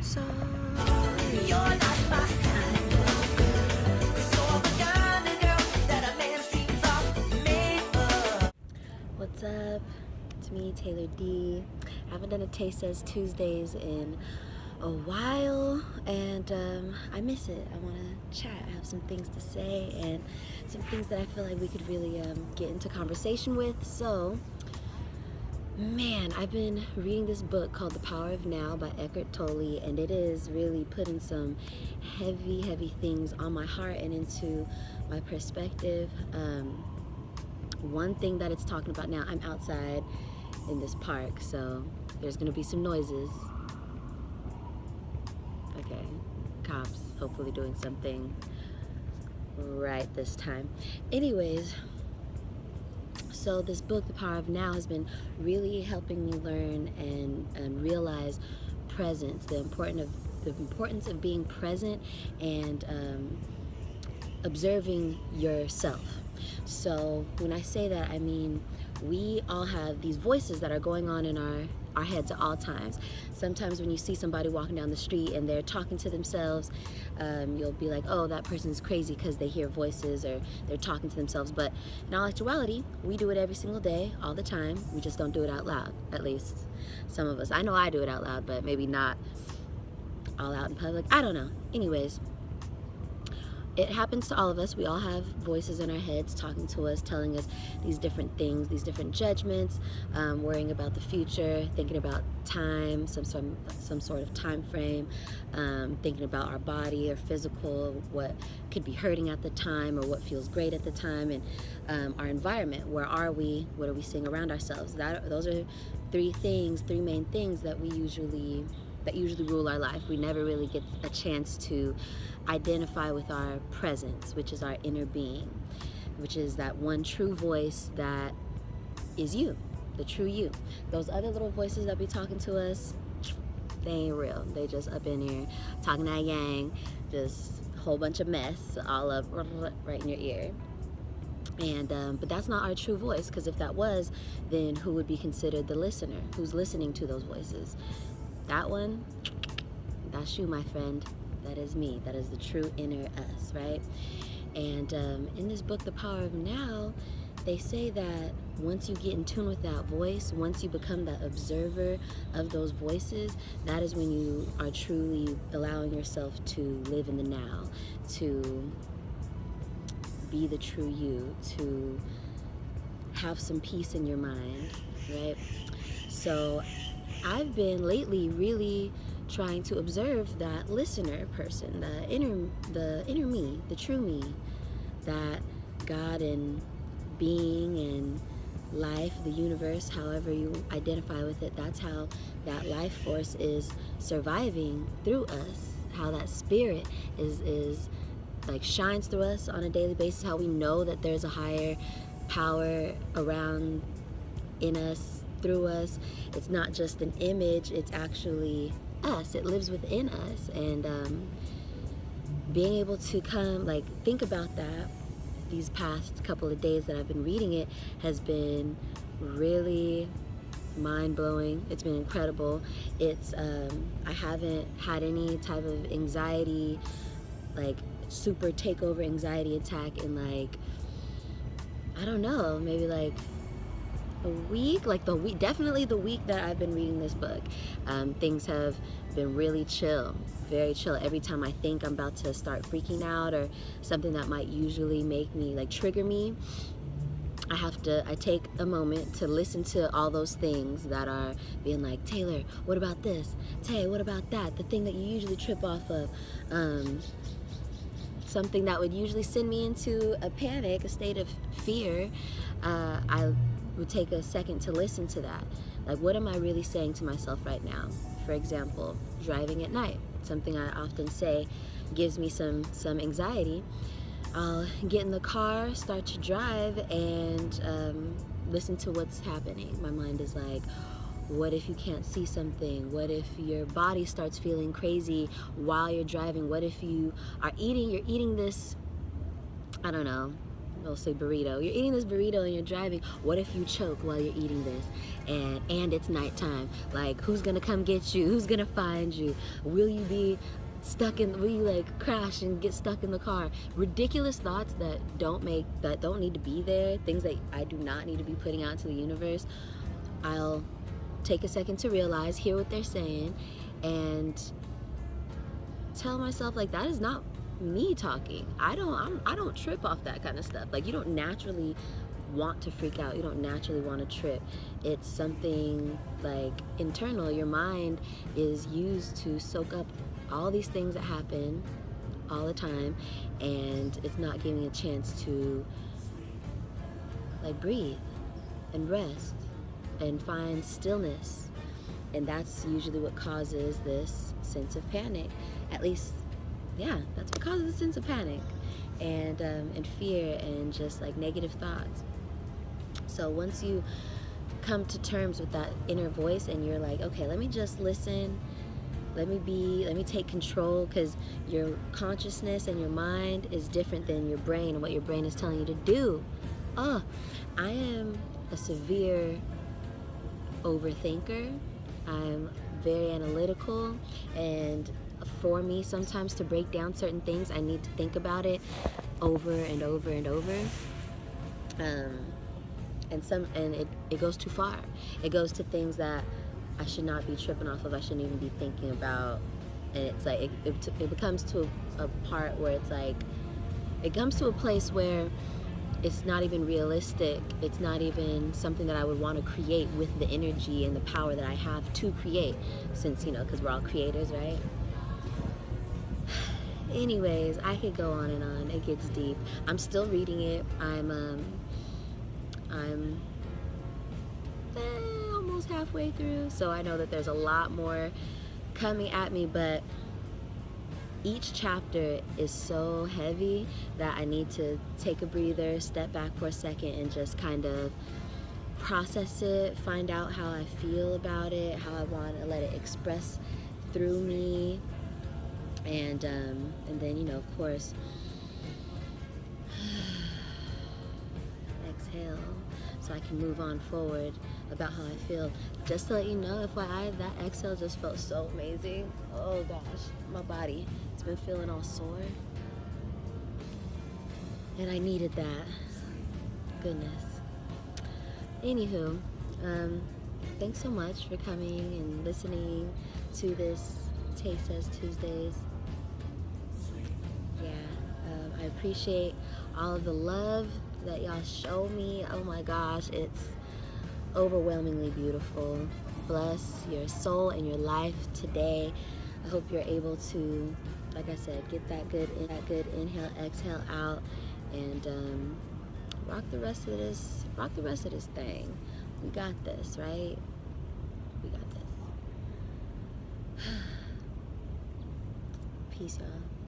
sorry. You're not my kind of girl. You're the kind of girl that a man's dreams are made of. What's up? It's me, Taylor D. I haven't done a Taste Says Tuesdays in a while, and I miss it. I want to chat. I have some things to say and some things that I feel like we could really get into conversation with. So, man, I've been reading this book called The Power of Now by Eckhart Tolle, and it is really putting some heavy things on my heart and into my perspective. One thing that it's talking about now, I'm outside in this park, so there's gonna be some noises. Okay, cops hopefully doing something right this time. Anyways, so this book, The Power of Now, has been really helping me learn and realize presence, the importance of being present and observing yourself. So when I say that, I mean we all have these voices that are going on in our heads at all times. Sometimes when you see somebody walking down the street and they're talking to themselves, you'll be like, oh, that person's crazy because they hear voices or they're talking to themselves. But in all actuality, we do it every single day, all the time. We just don't do it out loud, at least some of us. I know I do it out loud, but maybe not all out in public. I don't know. Anyways, it happens to all of us. We all have voices in our heads talking to us, telling us these different things, these different judgments, worrying about the future, thinking about time, some sort of time frame, thinking about our body or physical, what could be hurting at the time or what feels great at the time, and our environment. Where are we? What are we seeing around ourselves? Those are three main things that usually rule our life. We never really get a chance to identify with our presence, which is our inner being, which is that one true voice that is you, the true you. Those other little voices that be talking to us, they ain't real. They just up in here talking that yang, just a whole bunch of mess all up right in your ear. And but that's not our true voice, because if that was, then who would be considered the listener? Who's listening to those voices? That one, that's you, my friend. That is me. That is the true inner us, right? And in this book, The Power of Now, they say that once you get in tune with that voice, once you become the observer of those voices, that is when you are truly allowing yourself to live in the now, to be the true you, to have some peace in your mind, right? So I've been lately really trying to observe that listener person, the inner me, the true me, that God and being and life, the universe, however you identify with it, that's how that life force is surviving through us, how that spirit is like shines through us on a daily basis, how we know that there's a higher power around in us, through us. It's not just an image, it's actually us. It lives within us. And being able to think about that these past couple of days that I've been reading it has been really mind-blowing. It's been incredible. It's I haven't had any type of anxiety, like super takeover anxiety attack in I don't know, maybe a week, definitely the week that I've been reading this book. Things have been really chill, very chill. Every time I think I'm about to start freaking out or something that might usually make me trigger me, I take a moment to listen to all those things that are being like, Taylor, what about this? Tay, what about that? The thing that you usually trip off of. Something that would usually send me into a panic, a state of fear. I would take a second to listen to that. What am I really saying to myself right now? For example, driving at night, something I often say gives me some anxiety. I'll get in the car, start to drive, and listen to what's happening. My mind is like, what if you can't see something? What if your body starts feeling crazy while you're driving? What if you're eating this, I don't know, we'll say burrito. You're eating this burrito and you're driving. What if you choke while you're eating this? And it's nighttime. Like, who's gonna come get you? Who's gonna find you? Will you be will you like crash and get stuck in the car? Ridiculous thoughts that don't need to be there, things that I do not need to be putting out into the universe. I'll take a second to realize, hear what they're saying, and tell myself, like, that is not me talking. I don't trip off that kind of stuff. Like, you don't naturally want to freak out. You don't naturally want to trip. It's something like internal. Your mind is used to soak up all these things that happen all the time, and it's not giving a chance to like breathe and rest and find stillness. And that's usually what causes this sense of panic. At least, yeah, that's what causes a sense of panic and fear and just like negative thoughts. So once you come to terms with that inner voice and you're like, okay, let me just listen, let me take control, because your consciousness and your mind is different than your brain and what your brain is telling you to do. I am a severe overthinker. I'm very analytical, and for me, sometimes to break down certain things, I need to think about it over and over and over. And it goes too far. It goes to things that I should not be tripping off of. I shouldn't even be thinking about. And it's like it becomes to a part where it's like it comes to a place where it's not even realistic. It's not even something that I would want to create with the energy and the power that I have to create, since, because we're all creators, right? Anyways, I could go on and on. It gets deep. I'm still reading it. I'm almost halfway through, so I know that there's a lot more coming at me, but each chapter is so heavy that I need to take a breather, step back for a second, and just kind of process it, find out how I feel about it, how I want to let it express through me, and then, of course, exhale so I can move on forward about how I feel. Just to let you know, FYI, that exhale just felt so amazing. Oh gosh, my body, it's been feeling all sore, and I needed that. Goodness. Anywho, thanks so much for coming and listening to this Taste Says Tuesdays. Yeah, I appreciate all of the love that y'all show me. Oh my gosh, it's overwhelmingly beautiful. Bless your soul and your life today. I hope you're able to, like I said, get that good inhale, exhale out, and rock the rest of this thing. We got this, right? We got this. Peace, y'all.